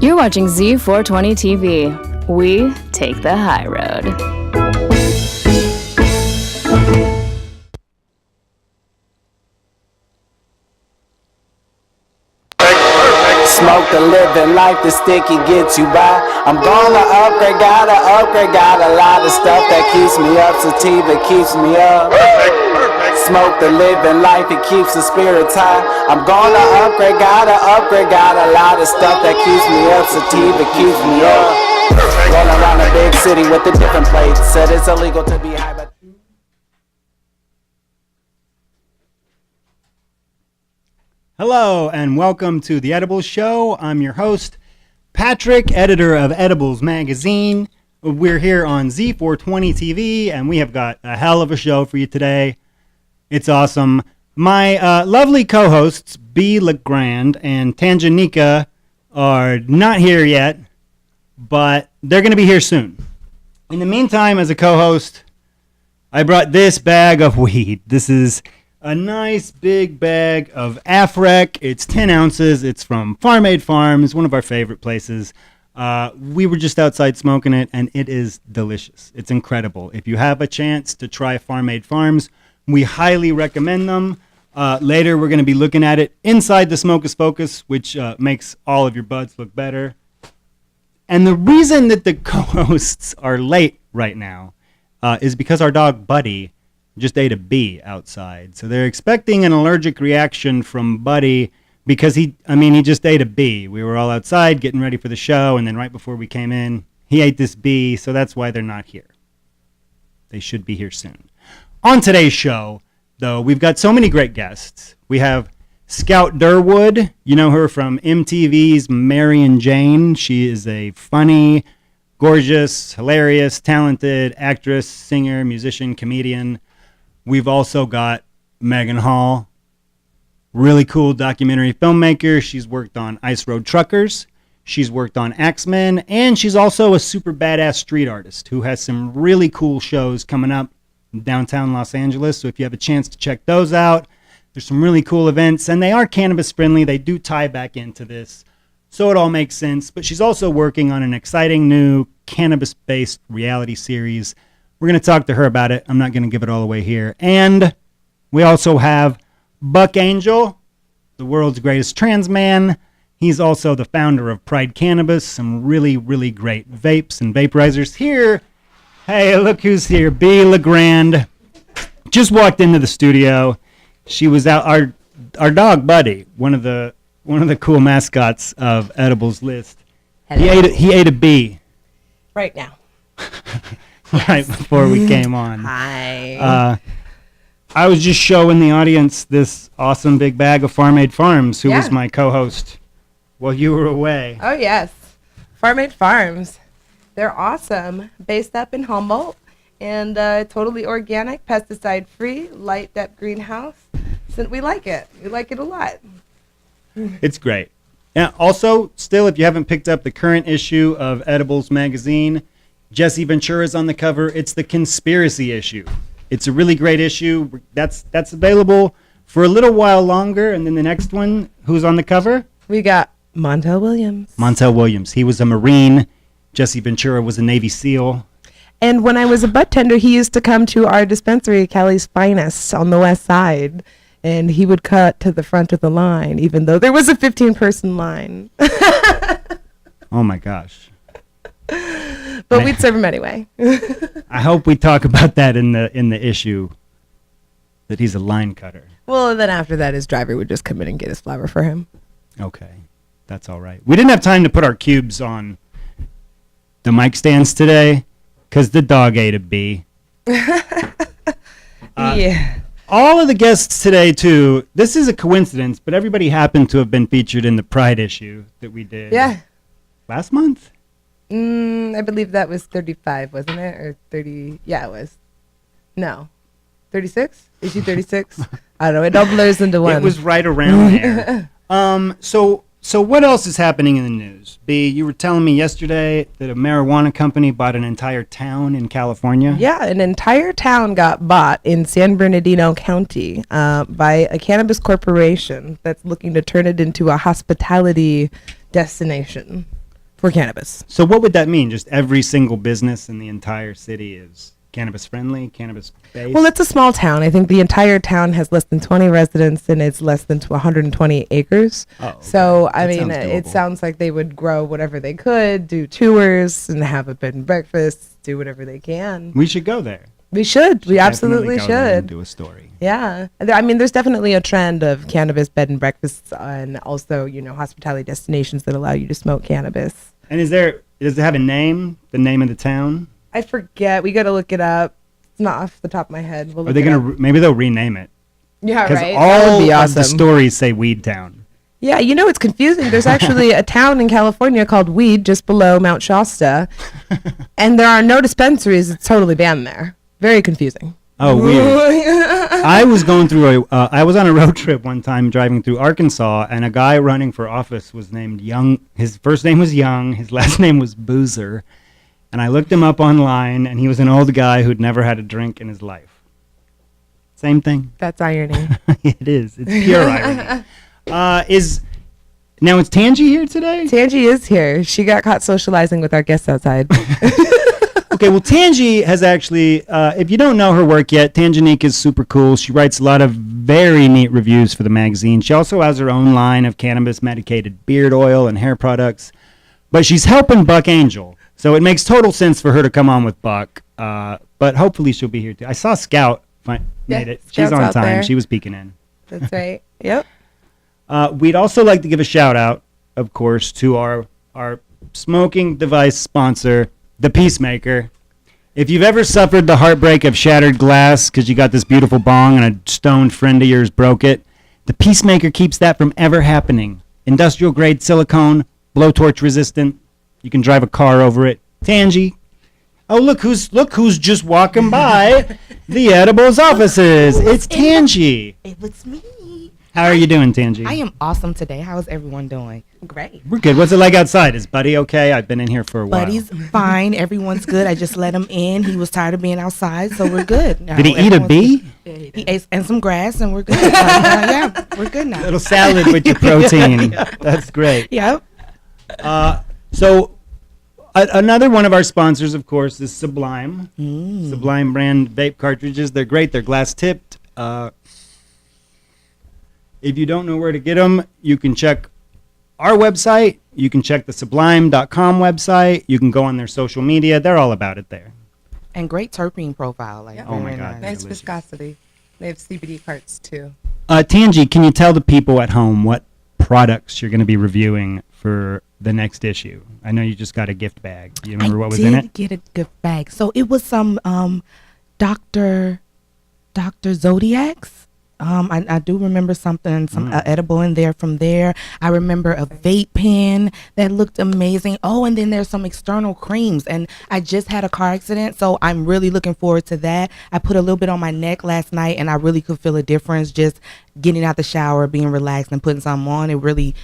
You're watching Z420 TV. We take the high road. Smoke the living life, the sticky gets you by. I'm gonna upgrade, got a lot of stuff that keeps me up. Sativa keeps me up. Smoke the living life, it keeps the spirits high. I'm gonna upgrade, got a lot of stuff that keeps me up. Sativa keeps me up. Rolling around a big city with a different plates. Said it's illegal to be high, but Hello and welcome to The Edibles Show. I'm your host, Patrick, editor of Edibles Magazine. We're here on Z420 TV and we have got a hell of a show for you today. It's awesome. My lovely co-hosts, B. LeGrand and Tanjanika, are not here yet, but they're going to be here soon. In the meantime, as a co-host, I brought this bag of weed. This is a nice big bag of Afrec. It's 10 ounces. It's from Farm Aid Farms, one of our favorite places. We were just outside smoking it, and it is delicious. It's incredible. If you have a chance to try Farm Aid Farms, we highly recommend them. Later, we're going to be looking at it inside the Smokus Focus, which makes all of your buds look better. And the reason that the co-hosts are late right now is because our dog, Buddy, just ate a bee outside. So they're expecting an allergic reaction from Buddy because he just ate a bee. We were all outside getting ready for the show, and then right before we came in, he ate this bee, so that's why they're not here. They should be here soon. On today's show, though, we've got so many great guests. We have Scout Durwood. You know her from MTV's Mary and Jane. She is a funny, gorgeous, hilarious, talented actress, singer, musician, comedian. We've also got Meghan Hall, really cool documentary filmmaker. She's worked on Ice Road Truckers. She's worked on Axemen, and she's also a super badass street artist who has some really cool shows coming up in downtown Los Angeles. So if you have a chance to check those out, there's some really cool events, and they are cannabis friendly. They do tie back into this, so it all makes sense. But she's also working on an exciting new cannabis-based reality series. We're going to talk to her about it. I'm not going to give it all away here. And we also have Buck Angel, the world's greatest trans man. He's also the founder of Pride Cannabis, some really, really great vapes and vaporizers here. Hey, look who's here. B. LeGrand just walked into the studio. She was out. Our dog, Buddy, one of the cool mascots of Edibles List. Hello. He ate a bee. Right now. Right before we came on. Hi. I was just showing the audience this awesome big bag of Farm Aid Farms, who was my co-host while you were away. Oh, yes. Farm Aid Farms. They're awesome. Based up in Humboldt and totally organic, pesticide-free, light depth greenhouse. So we like it. We like it a lot. It's great. And also, still, if you haven't picked up the current issue of Edibles Magazine, Jesse Ventura's on the cover. It's the conspiracy issue. It's a really great issue. That's available for a little while longer. And then the next one, who's on the cover? We got Montel Williams. Montel Williams. He was a Marine. Jesse Ventura was a Navy SEAL. And when I was a bud tender, he used to come to our dispensary, Cali's Finest, on the west side. And he would cut to the front of the line, even though there was a 15-person line. Oh, my gosh. But we'd serve him anyway. I hope we talk about that in the issue, that he's a line cutter. Well, and then after that, his driver would just come in and get his flower for him. Okay, that's all right. We didn't have time to put our cubes on the mic stands today because the dog ate a bee. Yeah. All of the guests today, too, this is a coincidence, but everybody happened to have been featured in the Pride issue that we did. Yeah. Last month? I believe that was 35, wasn't it? Or 30? Yeah, it was. No. 36? Issue 36? I don't know. It all blurs into one. It was right around there. So what else is happening in the news? B, you were telling me yesterday that a marijuana company bought an entire town in California. Yeah, an entire town got bought in San Bernardino County by a cannabis corporation that's looking to turn it into a hospitality destination. for cannabis. So what would that mean? Just every single business in the entire city is cannabis friendly, cannabis based? Well, it's a small town. I think the entire town has less than 20 residents, and it's less than 120 acres. Oh, okay. So, I That mean, sounds it doable. sounds like they would grow whatever they could, do tours, and have a bed and breakfast, do whatever they can. We should go there. We should. We Definitely absolutely go there and should. do a story. Yeah. I mean, there's definitely a trend of cannabis bed and breakfasts and also, hospitality destinations that allow you to smoke cannabis. And does it have a name? The name of the town? I forget. We got to look it up. It's not off the top of my head. We'll Are look they it gonna? up. Maybe they'll rename it. Yeah, Because right. all That would be of the awesome. stories say Weed Town. Yeah, it's confusing. There's actually a town in California called Weed just below Mount Shasta, and there are no dispensaries. It's totally banned there. Very confusing. Oh, weird. I was going through I was on a road trip one time driving through Arkansas, and a guy running for office was named Young. His first name was Young. His last name was Boozer. And I looked him up online, and he was an old guy who'd never had a drink in his life. Same thing. That's irony. It is. It's pure irony. Now it's Tangy here today? Tangy is here. She got caught socializing with our guests outside. Okay, well, Tangy has actually, if you don't know her work yet, Tanginique is super cool. She writes a lot of very neat reviews for the magazine. She also has her own line of cannabis medicated beard oil and hair products. But she's helping Buck Angel, so it makes total sense for her to come on with Buck. But hopefully she'll be here too. I saw Scout made it. She's Scout's on out time. there. She was peeking in. That's right. Yep. We'd also like to give a shout out, of course, to our smoking device sponsor, The Peacemaker. If you've ever suffered the heartbreak of shattered glass because you got this beautiful bong and a stoned friend of yours broke it, The Peacemaker keeps that from ever happening. Industrial grade silicone, blowtorch resistant. You can drive a car over it. Tangy. Oh, look who's just walking by the Edibles offices. It's Tangy. It was me. How are you doing, Tangy? I am awesome today. How is everyone doing? Great. We're good. What's it like outside? Is Buddy okay? I've been in here for a while. Buddy's fine. Everyone's good. I just let him in. He was tired of being outside, so we're good. Did he eat a bee? He ate and some grass, and we're good. Yeah, we're good now. Little salad with your protein. That's great. Yep. Another one of our sponsors, of course, is Sublime. Sublime brand vape cartridges. They're great. They're glass tipped. If you don't know where to get them, you can check our website. You can check the sublime.com website. You can go on their social media. They're all about it there. And great terpene profile. Like, Oh my very God. Nice Delicious. viscosity. They have CBD carts too. Tangy, can you tell the people at home what products you're going to be reviewing for the next issue? I know you just got a gift bag. Do you remember what was in I it? did get a gift bag. So it was some Dr. Zodiac's. I do remember something, some edible in there from there. I remember a vape pen that looked amazing. Oh, and then there's some external creams. And I just had a car accident, so I'm really looking forward to that. I put a little bit on my neck last night, and I really could feel a difference just getting out the shower, being relaxed, and putting something on. It really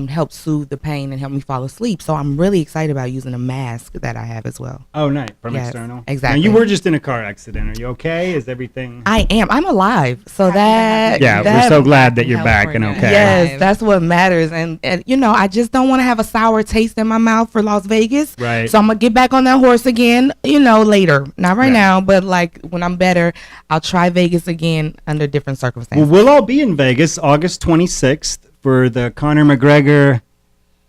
helped soothe the pain and help me fall asleep. So I'm really excited about using a mask that I have as well. Oh, nice. From Yes, external? exactly. Now, you were just in a car accident. Are you okay? Is everything... I am. I'm alive. So that... Yeah, we're that- so glad that you're back and okay. Yes, that's what matters. And I just don't want to have a sour taste in my mouth for Las Vegas. Right. So I'm going to get back on that horse again, later. Not right Yeah. now, but like when I'm better, I'll try Vegas again under different Well, circumstances. we'll all be in Vegas August 26th for the Conor McGregor,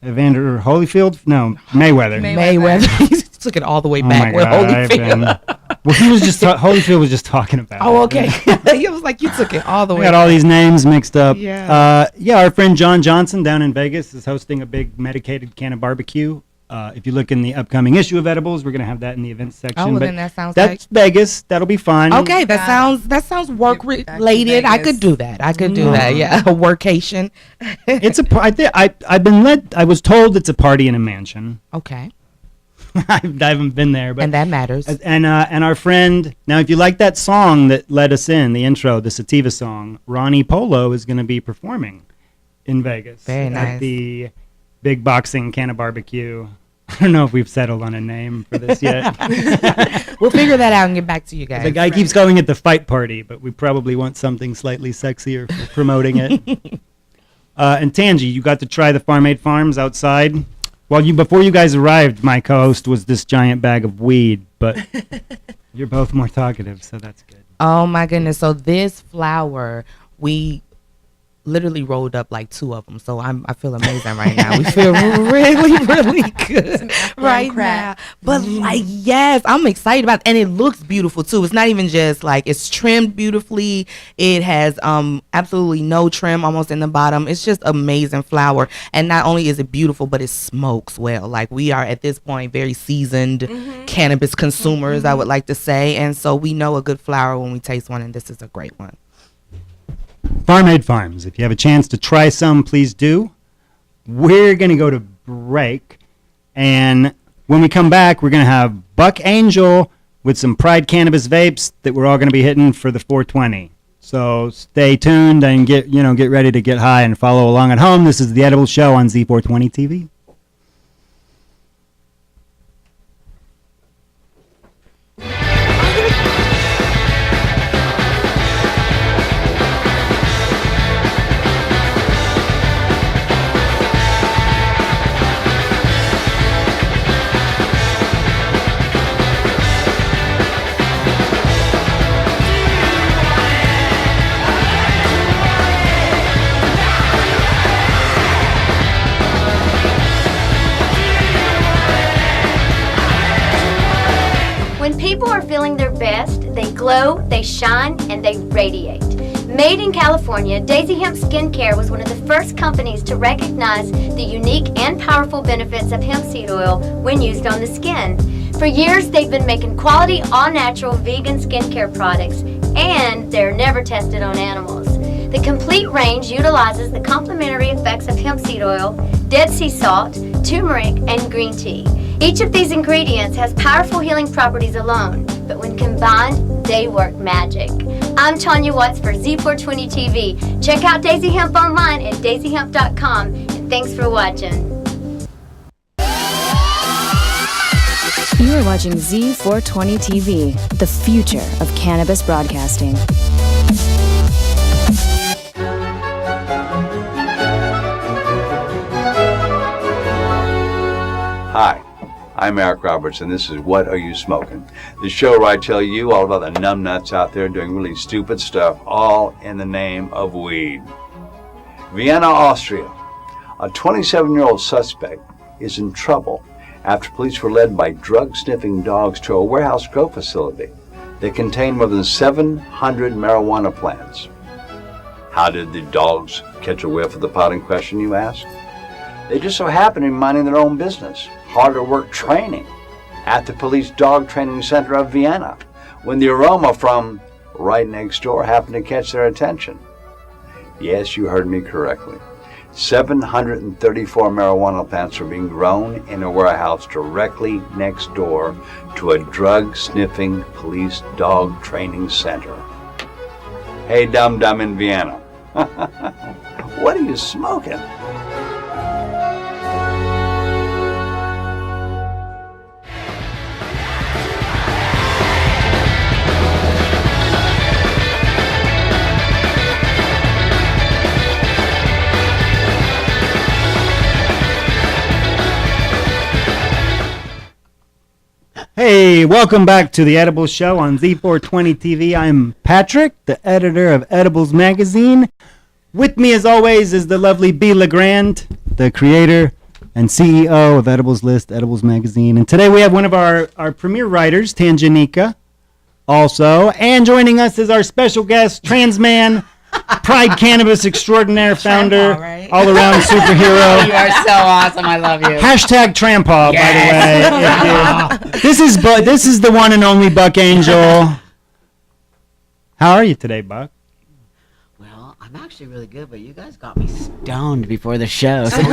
Evander Holyfield? No, Mayweather. Mayweather. He took it all the way Oh back my with God, I've been... Holyfield. Well, he was just... Holyfield was just talking about Oh, it. okay. He was like, you took it all the We way got all these names mixed up. Yeah. Our friend John Johnson down in Vegas is hosting a big medicated can of barbecue. If you look in the upcoming issue of Edibles, we're going to have that in the events section. Oh, well, But then that sounds that's Vegas. That'll be fun. Okay, that sounds work related. I could do that. I Yeah, a workation. It's I was told it's a party in a mansion. Okay, I haven't been there, but and that matters. and our friend, now if you like that song that led us in the intro, the Sativa song, Ronnie Polo is going to be performing in Vegas. Very at nice. the Big Boxing Can of Barbecue. I don't know if we've settled on a name for this yet. We'll figure that out and get back to you guys. The guy keeps calling it the fight party, but we probably want something slightly sexier for promoting it. And Tangy, you got to try the Farm Aid Farms outside. Well, before you guys arrived, my co-host was this giant bag of weed, but you're both more talkative, so that's good. Oh my goodness. So this flower, we literally rolled up like 2 of them. So I feel amazing right now. We feel really good right now. But like, yes, I'm excited about it. And it looks beautiful too. It's not even just like it's trimmed beautifully. It has absolutely no trim almost in the bottom. It's just amazing flower. And not only is it beautiful, but it smokes well. Like we are at this point very seasoned cannabis consumers, I would like to say. And so we know a good flower when we taste one, and this is a great one. Farmade Farms. If you have a chance to try some, please do. We're going to go to break. And when we come back, we're going to have Buck Angel with some Pride Cannabis vapes that we're all going to be hitting for the 420. So stay tuned and get ready to get high and follow along at home. This is The Edible Show on Z420 TV. When people are feeling their best, they glow, they shine, and they radiate. Made in California, Daisy Hemp Skincare was one of the first companies to recognize the unique and powerful benefits of hemp seed oil when used on the skin. For years, they've been making quality, all-natural, vegan skincare products, and they're never tested on animals. The complete range utilizes the complementary effects of hemp seed oil, Dead Sea salt, turmeric, and green tea. Each of these ingredients has powerful healing properties alone, but when combined, they work magic. I'm Tanya Watts for Z420 TV. Check out Daisy Hemp online at daisyhemp.com, and thanks for watching. You are watching Z420 TV, the future of cannabis broadcasting. Hi, I'm Eric Roberts, and this is What Are You Smoking? The show where I tell you all about the numbnuts out there doing really stupid stuff, all in the name of weed. Vienna, Austria. A 27-year-old suspect is in trouble after police were led by drug-sniffing dogs to a warehouse grow facility that contained more than 700 marijuana plants. How did the dogs catch a whiff of the pot in question, you ask? They just so happened to be minding their own business, harder work training at the police dog training center of Vienna, when the aroma from right next door happened to catch their attention. Yes, you heard me correctly. 734 marijuana plants were being grown in a warehouse directly next door to a drug-sniffing police dog training center. Hey, dum-dum in Vienna. What are you smoking? Hey, welcome back to The Edibles Show on Z420 TV. I'm Patrick, the editor of Edibles Magazine. With me, as always, is the lovely B. LeGrand, the creator and CEO of Edibles List, Edibles Magazine. And today we have one of our premier writers, Tanjanika, also. And joining us is our special guest, trans man, Pride Cannabis extraordinaire, founder, right? all-around superhero. You are so awesome. I love you. Hashtag Trampaw, by the way. This is the one and only Buck Angel. How are you today, Buck? Well, I'm actually really good, but you guys got me stoned before the show. So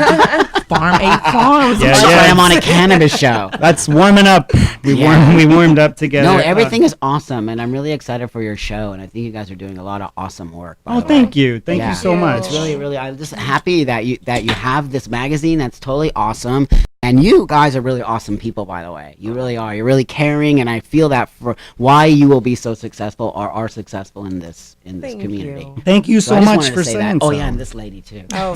Farm 8 Farms. Yeah, that's yeah. why I'm on a cannabis show. That's warming up. We warmed up together. No, everything is awesome, and I'm really excited for your show, and I think you guys are doing a lot of awesome work. Oh, thank you. Thank you so much. It's really, I'm just happy that you have this magazine. That's totally awesome. And you guys are really awesome people, by the way. You really are. You're really caring, and I feel that for why you will be so successful or are successful in this Thank community. you. Thank you I so just much wanted to for say saying that. Oh so. yeah, and this lady too. Oh,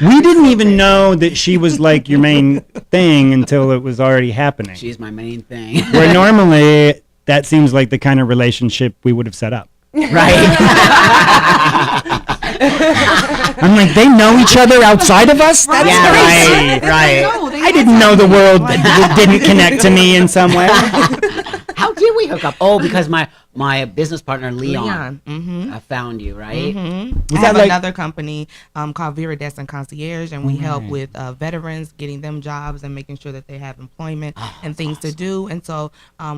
We didn't even know that she was like your main thing until it was already happening. She's my main thing. Where normally that seems like the kind of relationship we would have set up. Right. I'm like, they know each other outside of us? That's Yeah, crazy. right. I didn't know the world didn't connect to me in some way. How did we hook up? Oh, because my business partner Leon, Mm-hmm. Found you, right? Mm-hmm. Was I have that like- another company called Viridescent Concierge, and we help with veterans getting them jobs and making sure that they have employment and things to do. And so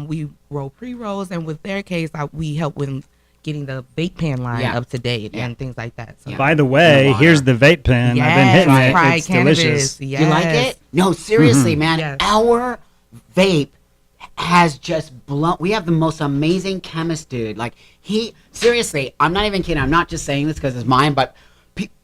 we roll pre-rolls, and with their case, we help with getting the vape pen line Yeah. up to date Yeah. and things like that. So By the way, And the here's water. the vape pen. I've been Yes, hitting it. Pride It's Cannabis. delicious. Yes. You like it? No, seriously, man. Yes. Our vape has just blown. We have the most amazing chemist, dude. Like seriously, I'm not even kidding. I'm not just saying this because it's mine, but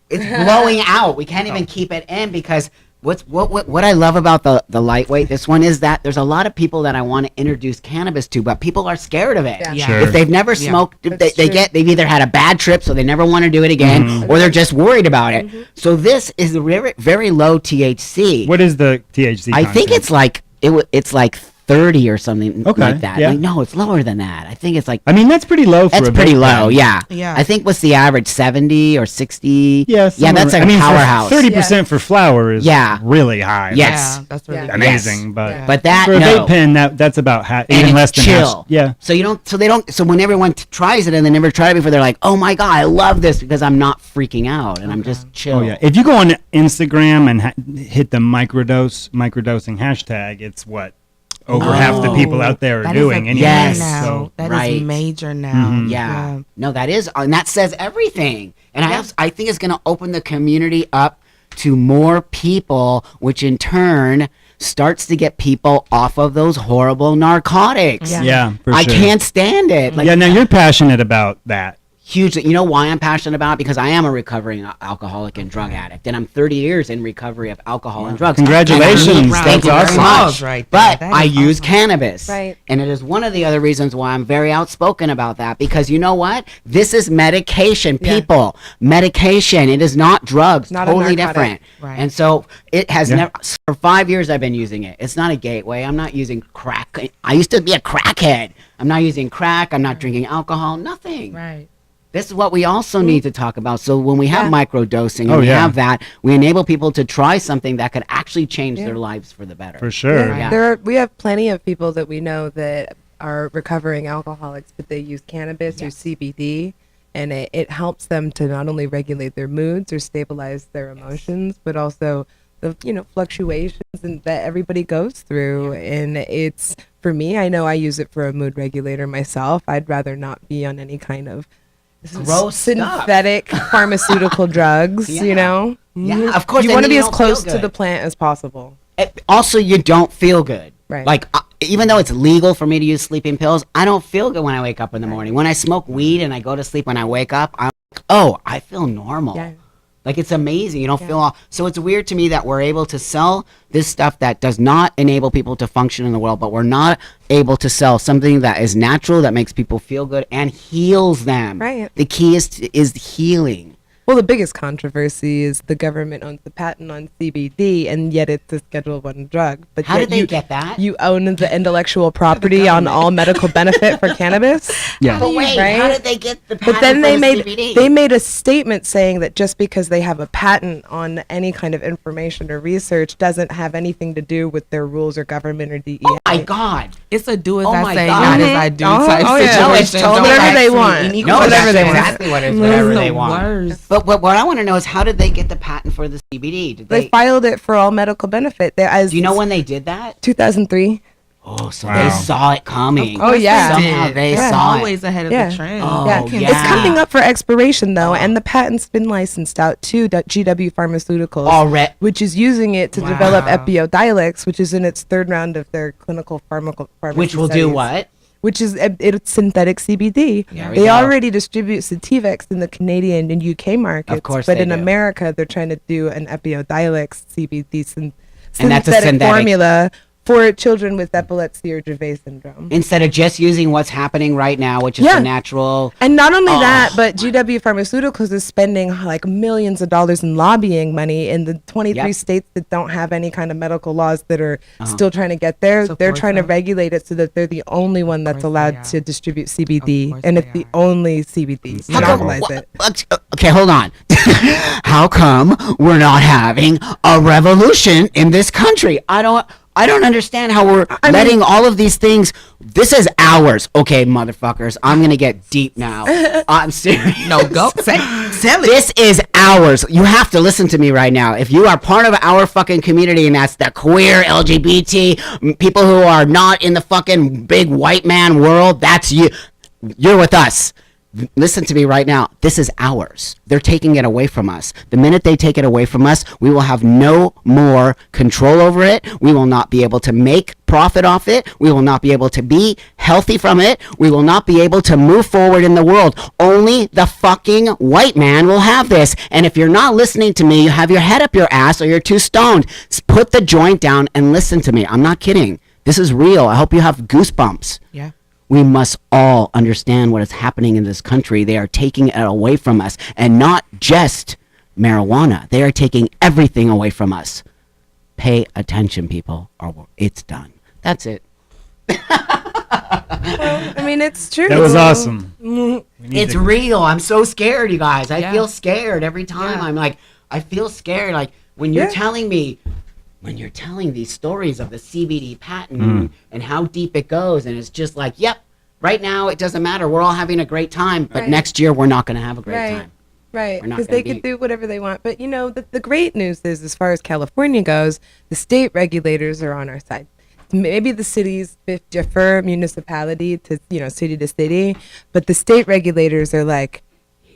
it's blowing out. We can't even keep it in because what I love about the lightweight, this one, is that there's a lot of people that I want to introduce cannabis to, but people are scared of it. Yeah. Yeah. Sure. If they've never smoked, That's they've true. either had a bad trip, so they never want to do it again, or they're just worried about it. So this is very, very low THC. What is the THC I think content? it's like it's like 30 or something Okay, like that. yeah. Like, no, it's lower than that. I think it's like I mean, that's pretty low for that's a pretty vape low. pen. Yeah. Yeah. I think what's the average, 70 or 60? Yeah, Yeah, that's like I mean, a powerhouse. 30% for flour is Yeah. really high. Yes. Yeah, that's really Yeah. good. Amazing, Yes. but Yeah. But that for a no. vape pen, that's about And even it's less than chill. half. Yeah. So when everyone tries it and they never tried it before, they're like, oh my God, I love this because I'm not freaking out and I'm just chill. Oh yeah. If you go on Instagram and hit the microdosing hashtag, it's what over half the people out there are That is doing a anyway. Yes. now. So That is Right. major now. Mhm. Yeah. No, that is, and that says everything. And I think it's going to open the community up to more people, which in turn starts to get people off of those horrible narcotics. yeah, for I sure. can't stand it. Like, yeah, now you're passionate about that. hugely. You know why I'm passionate about it? Because I am a recovering alcoholic and drug addict, and I'm 30 years in recovery of alcohol and drugs. Congratulations. And Thank you That's very awesome. much. Right there. But That I is use awesome. cannabis, Right. and it is one of the other reasons why I'm very outspoken about that. Because you know what? This is medication, Yeah. people. Medication. It is not drugs. Not a totally narcotic. different. Right. And so it has Yeah. never. For 5 years, I've been using it. It's not a gateway. I'm not using crack. I used to be a crackhead. I'm not using crack. I'm not drinking alcohol. Nothing. Right. This is what we also need to talk about. So when we have microdosing and Oh, we yeah. have that, we enable people to try something that could actually change Yeah. their lives for the better. For sure. Yeah. We have plenty of people that we know that are recovering alcoholics, but they use cannabis or CBD, and it helps them to not only regulate their moods or stabilize their emotions, but also the fluctuations and that everybody goes through. And it's, for me, I know I use it for a mood regulator myself. I'd rather not be on any kind of Gross synthetic pharmaceutical drugs. Yeah. You know, Yeah, of course, you and want to then be you as don't feel close to good. the plant as possible. Also, you don't feel good. Right. Like, even though it's legal for me to use sleeping pills, I don't feel good when I wake up in the morning. When I smoke weed and I go to sleep, when I wake up, I'm like, oh, I feel normal. Yeah. Like, it's amazing. You don't feel all. So it's weird to me that we're able to sell this stuff that does not enable people to function in the world, but we're not able to sell something that is natural, that makes people feel good and heals them. Right. The key is healing. Well, the biggest controversy is the government owns the patent on CBD, and yet it's a Schedule I drug. But How yet did they you, get that? You own the intellectual property on all medical benefit for cannabis. Yeah. But wait, Right? how did they get the patent But then for they the made CBD? they made a statement saying that just because they have a patent on any kind of information or research doesn't have anything to do with their rules or government or DEA. Oh my God. It's a do as Oh I my say, God. not as I do Uh-huh. type Oh, yeah. situation. No, it's totally Whatever they actually want. unequal. No, Whatever that's they want. exactly what it is. Whatever It's they the want. worst. But what I want to know is, how did they get the patent for the CBD? Did They filed it for all medical benefit. Do you know when they did that? 2003. Oh, so Wow. they saw it coming. Oh, yeah. Somehow they Yeah. saw it. Always ahead of Yeah. the trend. Oh, Yeah. yeah. It's coming up for expiration though, and the patent's been licensed out to GW Pharmaceuticals, Already. which is using it to Wow. develop Epidiolex, which is in its third round of their clinical pharmacy Which will do studies, what? Which is it's synthetic CBD. There we They go. already distribute Sativex in the Canadian and UK markets, Of course but they in do. America they're trying to do an Epidiolex CBD And that's a synthetic formula for children with epilepsy or Dravet syndrome. Instead of just using what's happening right now, which is the natural. And not only that, but GW Pharmaceuticals is spending like millions of dollars in lobbying money in the 23 states that don't have any kind of medical laws that are still trying to get there. They're trying to regulate it so that they're the only one that's allowed to distribute CBD. And it's the only CBD. So monopolize it. Okay, hold on. How come we're not having a revolution in this country? I don't understand how we're letting all of these things. This is ours. Okay, motherfuckers. I'm going to get deep now. I'm serious. No, go. Tell it. This is ours. You have to listen to me right now. If you are part of our fucking community, and that's the queer, LGBT, people who are not in the fucking big white man world, that's you. You're with us. Listen to me right now. This is ours. They're taking it away from us. The minute they take it away from us, we will have no more control over it. We will not be able to make profit off it. We will not be able to be healthy from it. We will not be able to move forward in the world. Only the fucking white man will have this. And if you're not listening to me, you have your head up your ass or you're too stoned. Put the joint down and listen to me. I'm not kidding. This is real. I hope you have goosebumps. Yeah. We must all understand what is happening in this country. They are taking it away from us, and not just marijuana. They are taking everything away from us. Pay attention, people, or it's done. That's it. I mean, it's true. That was awesome. It's real. I'm so scared, you guys. I feel scared every time. I'm like, I feel scared. Like when you're telling me, when you're telling these stories of the CBD patent and how deep it goes, and it's just like, yep, right now it doesn't matter. We're all having a great time, but next year we're not going to have a great time. Right, because they can do whatever they want. But, you know, the great news is, as far as California goes, the state regulators are on our side. Maybe the cities differ municipality to, you know, city to city, but the state regulators are like,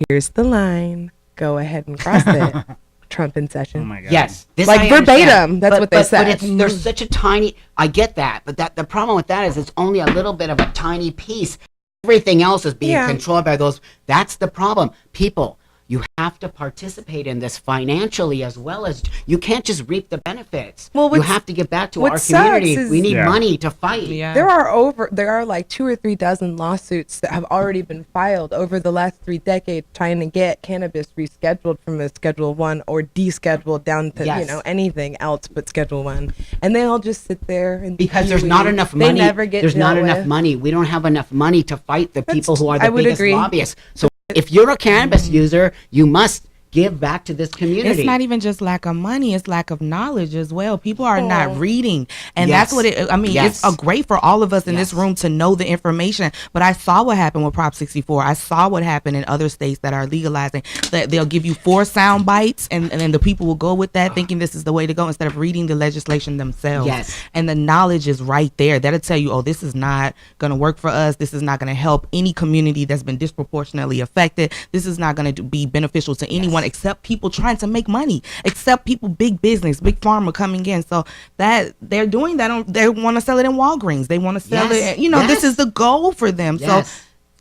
here's the line, go ahead and cross it. Trump in session. Oh my God. Yes, this like I verbatim. understand. That's what they said. But there's such a tiny. I get that, but the problem with that is it's only a little bit of a tiny piece. Everything else is being controlled by those. That's the problem. People, you have to participate in this financially as well as you can't just reap the benefits. Well, you have to give back to our community. We need money to fight. Yeah. There are like 2 or 3 dozen lawsuits that have already been filed over the last 3 decades trying to get cannabis rescheduled from a Schedule 1 or descheduled down to you know, anything else but Schedule 1, and they all just sit there and because there's not enough money. They never get. There's not enough money. We don't have enough money to fight the people who are the biggest lobbyists. So if you're a cannabis user, you must give back to this community. It's not even just lack of money, it's lack of knowledge as well. People are not reading, and that's what it, I mean, it's great for all of us in this room to know the information, but I saw what happened with Prop 64. I saw what happened in other states that are legalizing, that they'll give you 4 sound bites, and then the people will go with that thinking this is the way to go instead of reading the legislation themselves. And the knowledge is right there. That'll tell you, oh, this is not going to work for us. This is not going to help any community that's been disproportionately affected. This is not going to be beneficial to anyone except people trying to make money, except people, big business, big pharma coming in. So that they're doing that. They want to sell it in Walgreens. They want to sell it. You know, this is the goal for them. So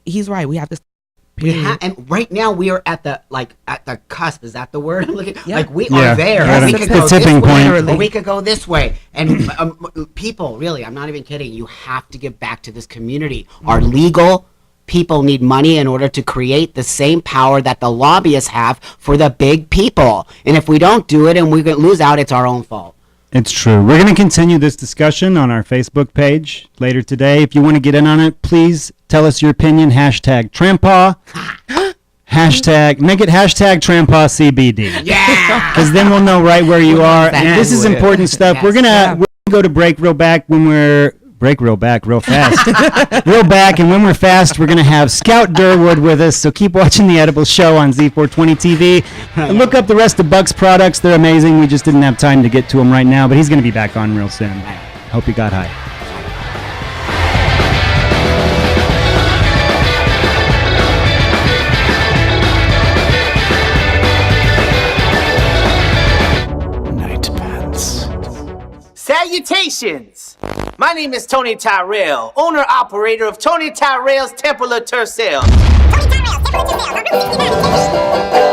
he's right. We have to. And right now we are at the cusp. Is that the word I'm looking? Like we are there. We could go tipping point. or we could go this way. And people, really, I'm not even kidding. You have to give back to this community. Our legal people need money in order to create the same power that the lobbyists have for the big people. And if we don't do it and we lose out, it's our own fault. It's true. We're going to continue this discussion on our Facebook page later today. If you want to get in on it, please tell us your opinion. Hashtag Trampaw. Make it hashtag Trampaw CBD. Yeah. Because then we'll know right where you are. And this is important stuff. We're going to go to break real fast. Real back, and when we're fast, we're going to have Scout Durwood with us, so keep watching The Edible Show on Z420 TV. And look up the rest of Buck's products. They're amazing. We just didn't have time to get to them right now, but he's going to be back on real soon. Hope you got high. Salutations! My name is Tony Tyrell, owner-operator of Tony Tyrell's Temple of Tercel.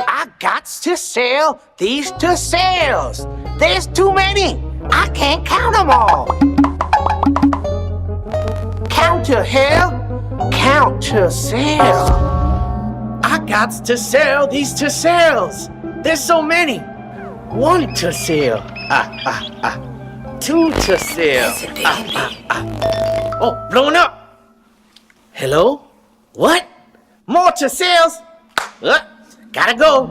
I got to sell these Tercels. There's too many. I can't count them all. Count to hell, count to sell. I got to sell these to sales. There's so many. One to sell. Two to sell. Oh, blowing up. Hello? What? More to sales? Gotta go.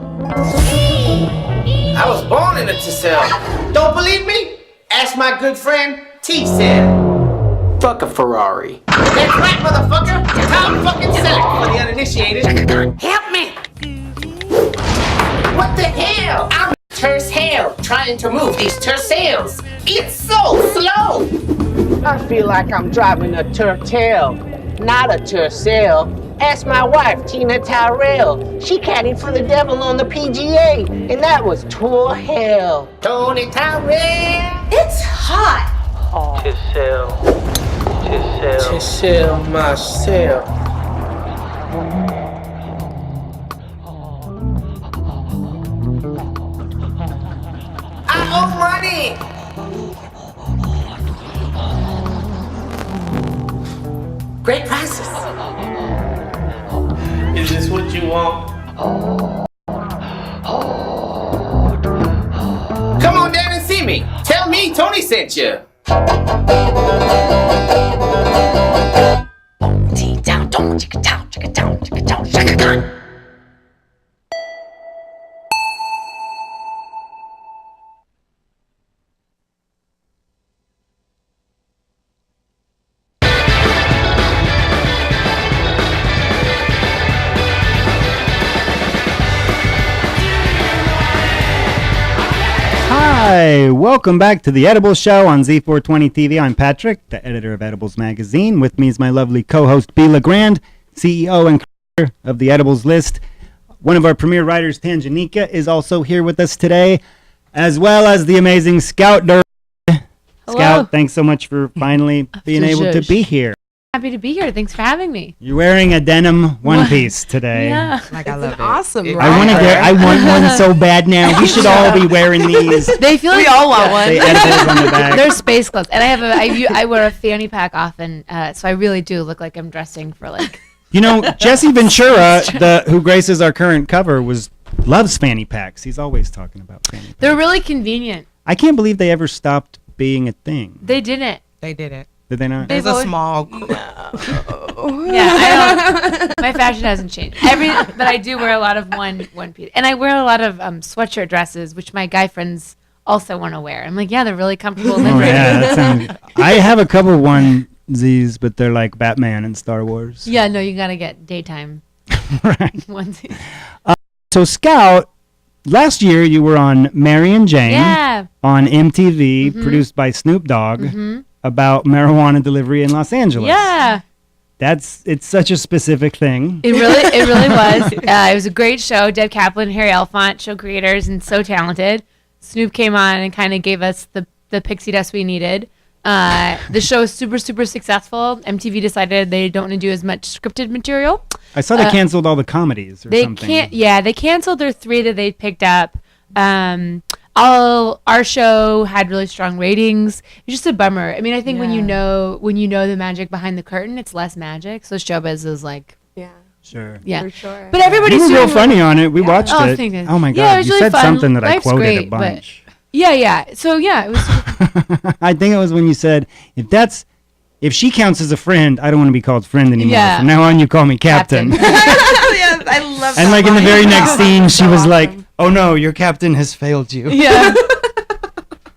I was born in a to sell. Don't believe me? Ask my good friend T-Cell. Fuck a Ferrari. That's right, motherfucker. Time fucking sell it for the uninitiated. Help me. What the hell? I'm terse hell trying to move these tercels. It's so slow. I feel like I'm driving a turtle, not a tercel. Ask my wife, Tina Tyrell. She caddied for the devil on the PGA, and that was tour hell. Tony Tyrell. It's hot. To sell myself. I owe money. Great prices. Is this what you want? Come on down and see me. Tell me Tony sent you. Hi, welcome back to the Edibles Show on Z420 TV. I'm Patrick, the editor of Edibles Magazine. With me is my lovely co-host, B. LeGrand, CEO and creator of the Edibles List. One of our premier writers, Tanjanika, is also here with us today, as well as the amazing Scout Durwood. Scout, thanks so much for finally being able to be here. Happy to be here. Thanks for having me. You're wearing a denim one piece today. Yeah. Like, I love it. Awesome. I want one so bad now. We should all be wearing these. They feel We all want one. Say edibles on the back. They're space clothes, and I wear a fanny pack often, so I really do look like I'm dressing for like. You know, Jesse Ventura, who graces our current cover, loves fanny packs. He's always talking about fanny packs. They're really convenient. I can't believe they ever stopped being a thing. They didn't. They did it. Did they not? There's a small. Yeah, I don't, my fashion hasn't changed. But I do wear a lot of one piece, and I wear a lot of sweatshirt dresses, which my guy friends also want to wear. I'm like, yeah, they're really comfortable. Oh, yeah, that sounds, I have a couple onesies, but they're like Batman and Star Wars. Yeah, no, you gotta get daytime Right. onesies. So, Scout, last year you were on Mary and Jane Yeah. on MTV, produced by Snoop Dogg, about marijuana delivery in Los Angeles. Yeah. It's such a specific thing. It really was. It was a great show. Deb Kaplan, Harry Elfont, show creators, and so talented. Snoop came on and kind of gave us the pixie dust we needed. The show is super, super successful. MTV decided they don't want to do as much scripted material. I saw they canceled all the comedies or something. They canceled their 3 that they picked up. Our show had really strong ratings. It's just a bummer. I mean, I think when you know the magic behind the curtain, it's less magic. So showbiz is like, Yeah. Sure. yeah, For sure. But everybody's You were real doing funny on it. We watched Oh, it. thank you. Oh my God. Yeah, it was you really said fun. something that Life's I quoted great, a but- bunch. Yeah. So yeah, it was. I think it was when you said, if she counts as a friend, I don't want to be called friend anymore. Yeah. From now on, you call me Captain. Yes, I love that. And like in the line. very next scene, she was awesome. like, "Oh no, your captain has failed you." Yeah.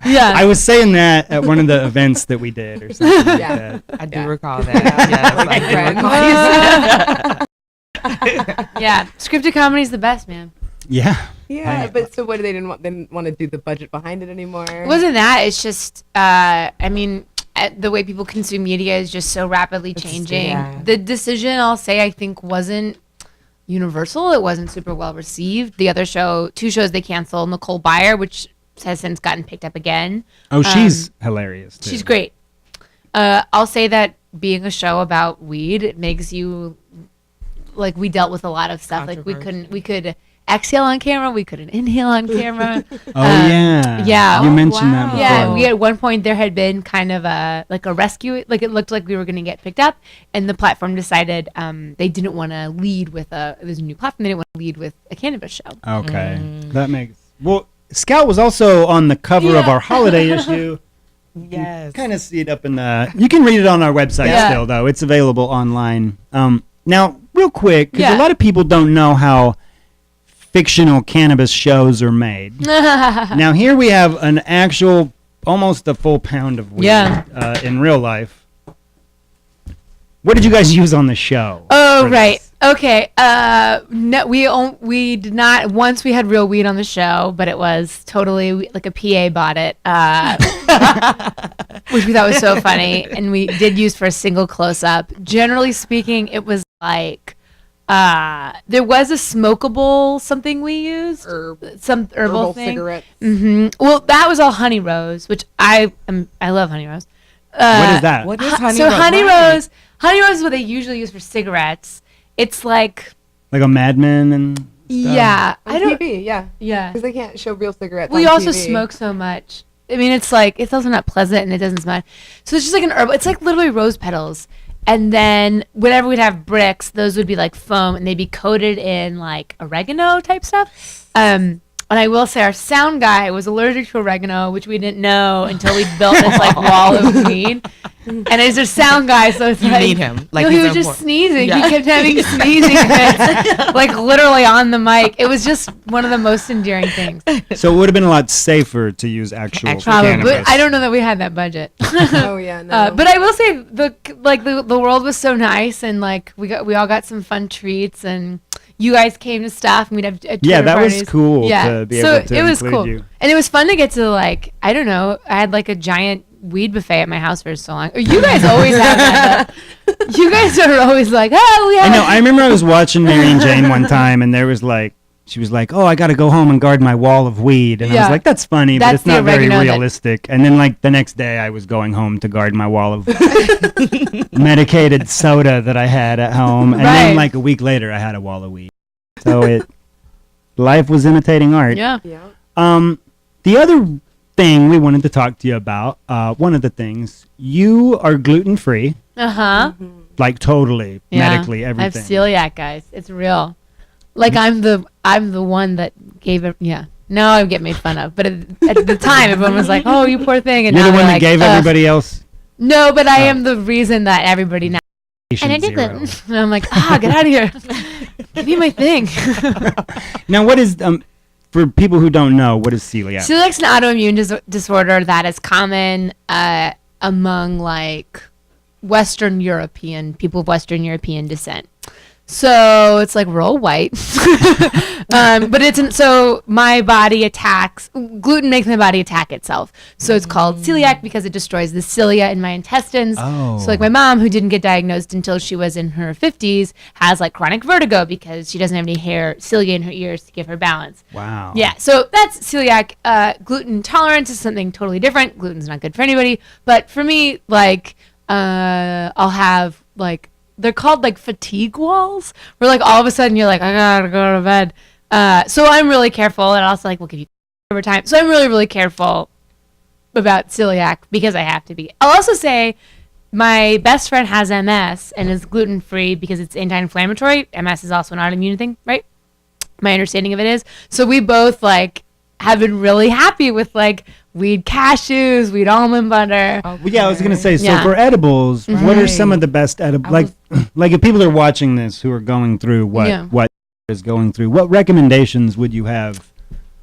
Yeah. I was saying that at one of the events that we did, or something like Yeah. that. I do recall that. Yes, I do recall Yeah. Scripted comedy is the best, man. Yeah. Yeah, but so what? They didn't want to do the budget behind it anymore. It wasn't that. It's just, I mean, the way people consume media is just so rapidly changing. yeah. The decision, I'll say, I think wasn't universal. It wasn't super well received. The other show, 2 shows they canceled, Nicole Byer, which has since gotten picked up again. Oh, she's hilarious too. She's great. I'll say that being a show about weed, it makes you, like, we dealt with a lot of stuff. Like we could exhale on camera. We couldn't inhale on camera. Yeah. You mentioned that before. Yeah, we at one point there had been kind of a rescue, like it looked like we were going to get picked up, and the platform decided they didn't want to lead with it was a new platform. They didn't want to lead with a cannabis show. Okay, that makes Scout was also on the cover of our holiday issue. Yes. Kind of see it up in the. You can read it on our website still, though. It's available online. Now, real quick, because a lot of people don't know how fictional cannabis shows are made. Now, here we have an actual, almost a full pound of weed in real life. What did you guys use on the show? Oh, right. Okay. No, we did not. Once we had real weed on the show, but it was totally like a PA bought it, which we thought was so funny, and we did use for a single close up. Generally speaking, it was like there was a smokable something we used, some herbal thing. Cigarettes. Well, that was all honey rose, which I love honey rose. What is that? What is honey so rose? honey rose? Honey rose is what they usually use for cigarettes. It's like a Mad Men and stuff? Yeah, On TV, yeah. Yeah. Because they can't show real cigarettes We on also TV. smoke so much. I mean, it's also not pleasant and it doesn't smell. So it's just like an herbal. It's like literally rose petals. And then whenever we'd have bricks, those would be like foam and they'd be coated in like oregano type stuff. And I will say our sound guy was allergic to oregano, which we didn't know until we built this like wall of weed. And he's a sound guy, so it's You like need him. Like no, he's he was just important. sneezing. Yeah. He kept having sneezing fits, like literally on the mic. It was just one of the most endearing things. So it would have been a lot safer to use actual Probably, cannabis. but I don't know that we had that budget. Oh yeah, no. But I will say the world was so nice, and like we all got some fun treats, and you guys came to stuff, and we'd have Twitter that was parties. cool to be able to it was include cool, you. and it was fun to get to like I don't know. I had like a giant weed buffet at my house for so long. Or you guys always have that. You guys are always like, oh, we have. I know. I remember I was watching Mary and Jane one time, and there was like. She was like, "Oh, I got to go home and guard my wall of weed," and I was like, "That's funny, but That's it's the not very oregano that- realistic." And then, like the next day, I was going home to guard my wall of medicated soda that I had at home, and then like a week later, I had a wall of weed. So life was imitating art. Yeah. The other thing we wanted to talk to you about, one of the things, you are gluten free, like totally medically I have everything. celiac, guys. It's real. Like I'm the one that gave it. Yeah. Now I get made fun of, but at the time everyone was like, "Oh, you poor thing," and You're now the one they're that like, gave "Ugh." everybody else. No, but I am the reason that everybody now. Patient And I did zero. gluten. And I'm like, get out of here. Give me my thing. Now, what is for people who don't know, what is celiac? Celiac's an autoimmune disorder that is common among like Western European people of Western European descent. So it's like we're all white, but so my body attacks gluten makes my body attack itself. So it's called celiac because it destroys the cilia in my intestines. Oh. So like my mom, who didn't get diagnosed until she was in her 50s, has like chronic vertigo because she doesn't have any cilia in her ears to give her balance. Wow. Yeah, so that's celiac. Gluten tolerance is something totally different. Gluten's not good for anybody, but for me, like I'll have like. They're called like fatigue walls, where like all of a sudden you're like, I gotta go to bed. So I'm really careful, and also like we'll give you over time. So I'm really, really careful about celiac because I have to be. I'll also say my best friend has MS and is gluten free because it's anti-inflammatory. MS is also an autoimmune thing, right? My understanding of it is. So we both like have been really happy with like weed cashews, weed almond butter. Well, yeah, I was gonna say. So Yeah. for edibles, what are some of the best edibles? Like if people are watching this who are going through what is going through, what recommendations would you have?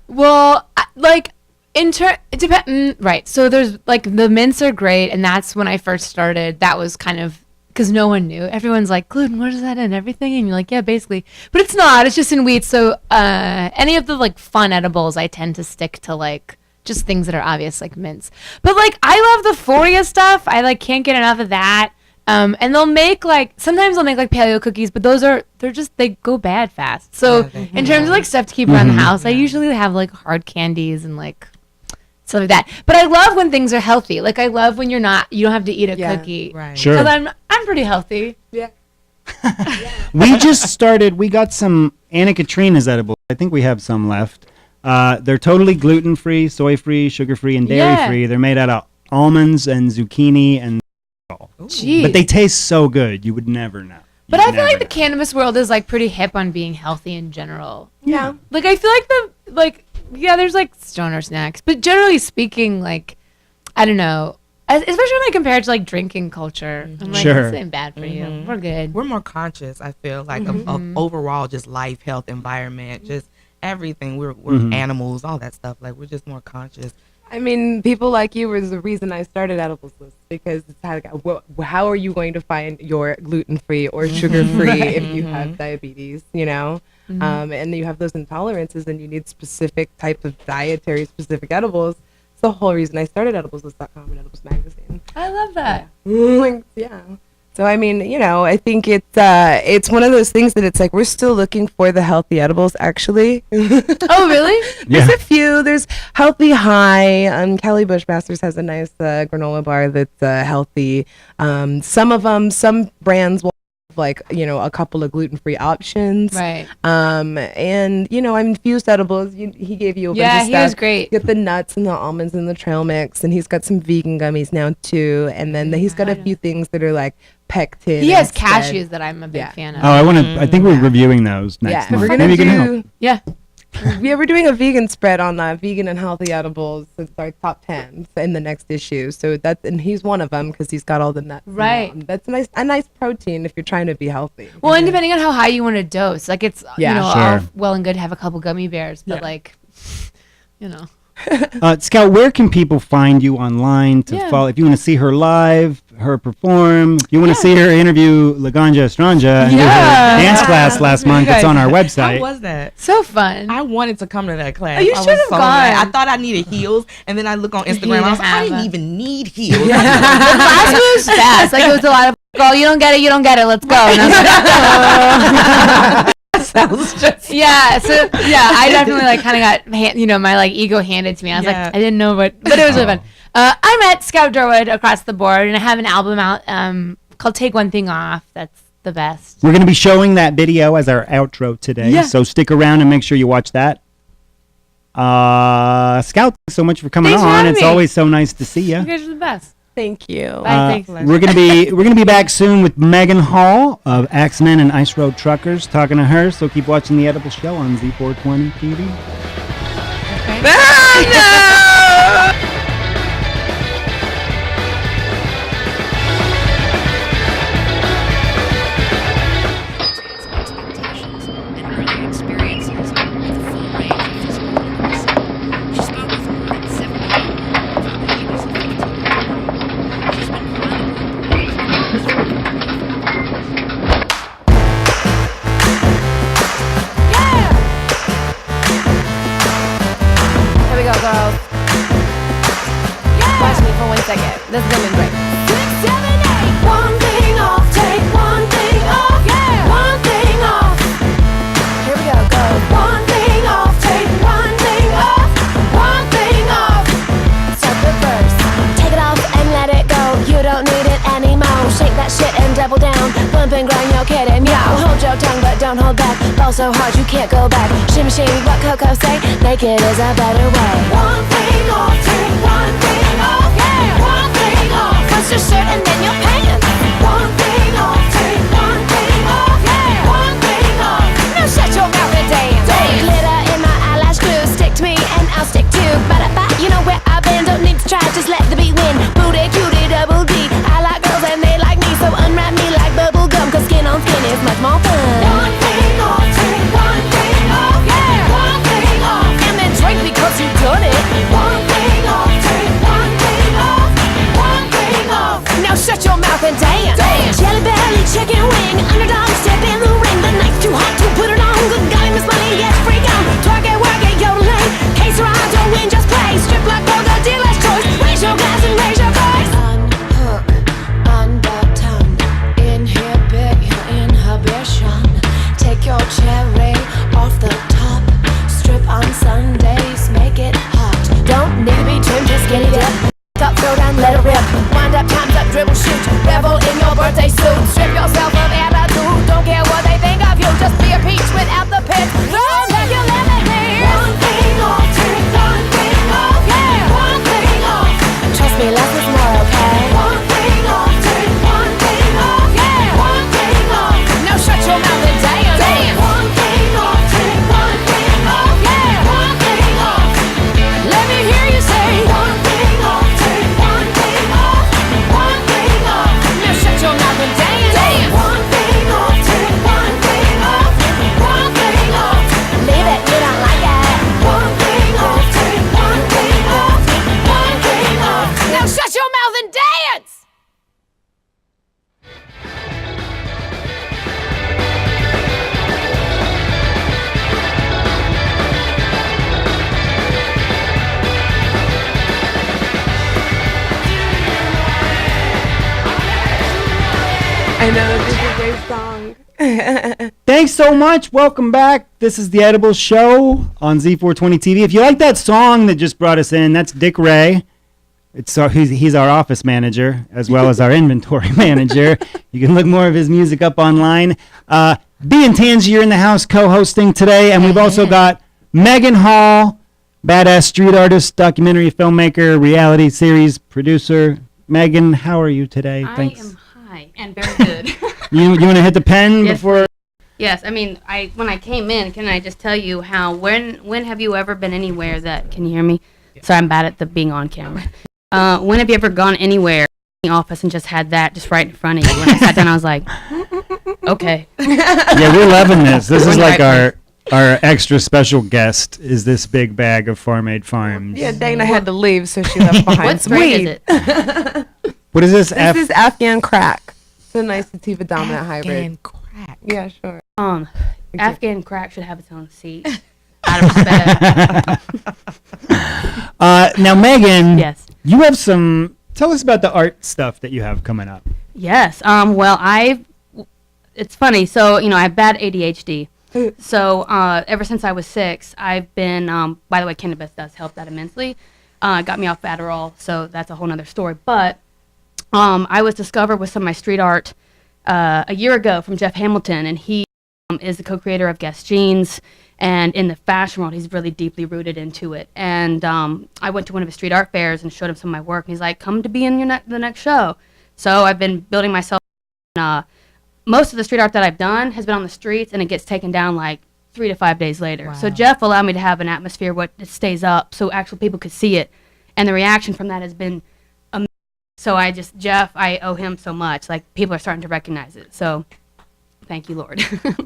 Well, like it depends. Right. So there's like the mints are great, and that's when I first started. That was kind of because no one knew. Everyone's like, gluten, what is that in everything? And you're like, yeah, basically. But it's not. It's just in wheat. So any of the like fun edibles, I tend to stick to like just things that are obvious, like mints. But like I love the Foria stuff. I like can't get enough of that. And they'll make like sometimes they'll make like paleo cookies, but they go bad fast. So in terms of like stuff to keep around the house, I usually have like hard candies and like stuff like that. But I love when things are healthy. Like I love when you don't have to eat a cookie. Right. Sure. Because I'm pretty healthy. Yeah. We just started. We got some Anna Katrina's edibles. I think we have some left. They're totally gluten-free, soy-free, sugar-free, and dairy-free. They're made out of almonds and zucchini and Jeez. but they taste so good. You would never know. But I feel like the cannabis world is like pretty hip on being healthy in general. Yeah. Like I feel like there's like stoner snacks, but generally speaking, like I don't know, especially when I compare it to like drinking culture. I'm like, Sure. this ain't bad for you. We're good. We're more conscious, I feel like, of overall just life, health, environment, just everything. We're animals, all that stuff. Like, we're just more conscious. I mean, people like you was the reason I started Edibles List, because it's how are you going to find your gluten-free or sugar-free if you have diabetes, you know? And you have those intolerances and you need specific type of dietary specific edibles. It's the whole reason I started edibles.com and Edibles Magazine. I love that. Yeah. So I mean, you know, I think it's one of those things that it's like we're still looking for the healthy edibles. Actually, Oh, really? there's a few. There's Healthy High. Kelly Bushmasters has a nice granola bar that's healthy. Some of them, some brands will have like, you know, a couple of gluten-free options. Right. And you know, infused edibles. He gave you a bunch of stuff. he was great. Get the nuts and the almonds and the trail mix, and he's got some vegan gummies now too. And then he's got a few things that are like pectin. He has instead. cashews that I'm a big fan of. Oh, I want to. I think we're reviewing those next month. We're gonna Maybe you can help. Yeah. Yeah, we're doing a vegan spread on vegan and healthy edibles. It's our top 10 in the next issue. So and he's one of them because he's got all the nuts. Right. That's a nice protein if you're trying to be healthy. Well, and depending on how high you want to dose, like it's you know Sure. all well and good to have a couple gummy bears, but like, you know. Scout, where can people find you online to follow? If you want to see her live, her perform, if you want to see her interview Laganja Estranja and do her dance class last month, it's on our website. How was that? So fun. I wanted to come to that class. Oh, you I was should have so gone. mad. I thought I needed heels, and then I look on Instagram. I was like, I didn't have even need heels. The class was fast. Like it was a lot of, oh, you don't get it, you don't get it. Let's go. And I was like, yeah. So yeah, I definitely like kind of got my like ego handed to me. I was like, I didn't know, but it was really fun. I met Scout Durwood across the board, and I have an album out called "Take One Thing Off." That's the best. We're going to be showing that video as our outro today, so stick around and make sure you watch that. Scout, thanks so much for coming Thanks for on. having It's me. always so nice to see you. You guys are the best. Thank you. Bye. Thanks. We're gonna be back soon with Meghan Hall of Axemen and Ice Road Truckers, talking to her. So keep watching the Edible Show on Z420 TV. Here we go, girls. Watch me for 1 second. This is gonna be great. 6, 7, 8. One thing off. Take one thing off. Yeah. One thing off. Here we go, girls. One thing off. Take one thing off. One thing off. Start the verse. Take it off and let it go. You don't need it anymore. Shake that shit and double down. Bump and grind, you're kidding. Yo, hold your tongue, but don't hold back. Ball so hard you can't go back. Shimmy, shimmy, what Coco say? Naked is a better way. One thing off, take one thing off. Yeah, one thing off. First your shirt and then your pants. One thing off, take one thing off. Yeah, one thing off. Now shut your mouth and dance. Glitter in my eyelash glue. Stick to me and I'll stick to you. Ba-da-ba, you know where I've been. Don't need to try, just let the beat win. Booty, cutie, double D. I like girls and they like me, so unwrap me like bubble gum. Cause skin on skin is much more fun. One thing off, take one thing off. Yeah, one thing off. And then drink because you've done it. One thing off, take one thing off. One thing off. Now shut your mouth and dance. Jelly belly, chicken wing. Underdog, step in the ring. The night's too hot to put it on. Good golly, Miss Money, yes, freak on. Twerk it, work it, yodeling. Case your eyes, don't win, just play. Strip like Boga, dealer's choice. Raise your glass and raise your voice. Unhook, unbutton. Inhibit your inhibition. Take your cherry off the top. Strip on Sundays, make it hot. Don't need to be trimmed, just get it up. Up, throw down, let it rip. Wind up, time's up, dribble, shoot. Revel in your birthday suit. Strip yourself of attitude. just be a peach without the pit. Don't have your lemonade. One thing off, take one thing off. Yeah, one thing off. Trust me, less is more, okay? One thing off, take one thing off. Yeah, one thing off. Now shut your mouth and dance. Dance. One thing off, take one thing off. Yeah, one thing off. Let me hear you say one thing off, take one thing off. One thing off. Now shut your mouth and dance. Dance. One thing off, take one thing off. One thing off. Leave it, you don't like it. One thing off, take one thing off. One thing off. Now shut your mouth and dance. I know, this is a great song. Thanks so much. Welcome back. This is the Edibles Show on Z420 TV. If you like that song that just brought us in, that's Dick Ray. He's our office manager as well as our inventory manager. You can look more of his music up online. B and Tangy are in the house co-hosting today, and we've also got Meghan Hall, badass street artist, documentary filmmaker, reality series producer. Meghan, how are you today? Thanks. I am high and very good. You want to hit the pen Yes, before? Yes, I mean, when I came in, can I just tell you how when have you ever been anywhere that can you hear me? Sorry, I'm bad at the being on camera. When have you ever gone anywhere in the office and just had that just right in front of you? When I sat down, I was like, okay. Yeah, we're loving this. This is like our extra special guest is this big bag of Farm-Aid Farms. Yeah, Dana had to leave, so she left behind What some strain weed. is it? What is this? This is Afghan crack. It's a nice sativa dominant hybrid. Afghan crack. Yeah, sure. Afghan crack should have its own seat. Out of respect. Now, Meghan, Yes. you have some. Tell us about the art stuff that you have coming up. Yes. Well, it's funny. So, I have bad ADHD. So, ever since I was 6, I've been, by the way, cannabis does help that immensely. Got me off Adderall, so that's a whole nother story. But I was discovered with some of my street art a year ago from Jeff Hamilton, and he is the co-creator of Guess Jeans. And in the fashion world, he's really deeply rooted into it. And I went to one of his street art fairs and showed him some of my work. And he's like, come to be in the next show. So I've been building myself. Most of the street art that I've done has been on the streets, and it gets taken down like 3 to 5 days later. Wow. So Jeff allowed me to have an atmosphere where it stays up so actual people could see it. And the reaction from that has been amazing. So Jeff, I owe him so much. Like, people are starting to recognize it. So thank you, Lord.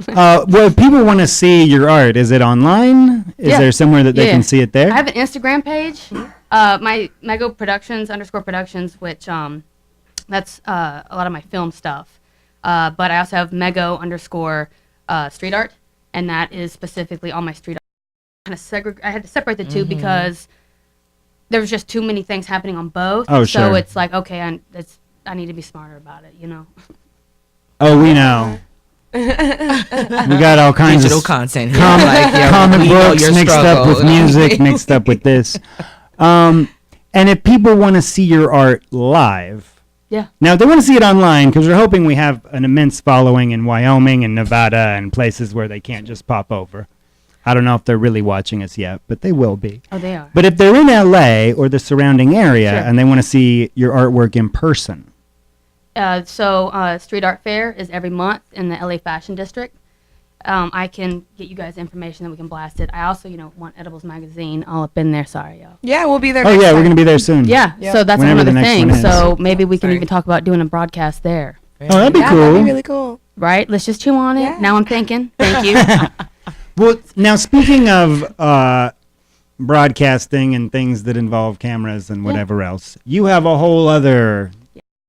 Well, if people want to see your art, is it online? Is there somewhere that they can see it there? I have an Instagram page, my Mego Productions _Productions, which that's a lot of my film stuff. But I also have Mego _ street art, and that is specifically all my street art. I had to separate the two because there was just too many things happening on both. Oh, so sure. it's like, okay, I need to be smarter about it, Oh, we know. We got all kinds Digital of content. Comic books mixed up with music, mixed up with this. And if people want to see your art live, yeah. Now they want to see it online because we're hoping we have an immense following in Wyoming and Nevada and places where they can't just pop over. I don't know if they're really watching us yet, but they will be. Oh, they are. But if they're in LA or the surrounding area Sure. and they want to see your artwork in person, Street Art Fair is every month in the LA Fashion District. I can get you guys information that we can blast it. I also, want Edibles Magazine all up in there. Sorry, y'all. Yeah, we'll be there. oh next yeah, time. we're gonna be there soon. Yeah, so that's Whenever the another next thing. one is. So maybe we can even talk about doing a broadcast there. Oh, that'd be Yeah, cool. that'd be really cool. Right? Let's just chew on it. Yeah. Now I'm thinking. Thank you. Well, now speaking of broadcasting and things that involve cameras and whatever else, you have a whole other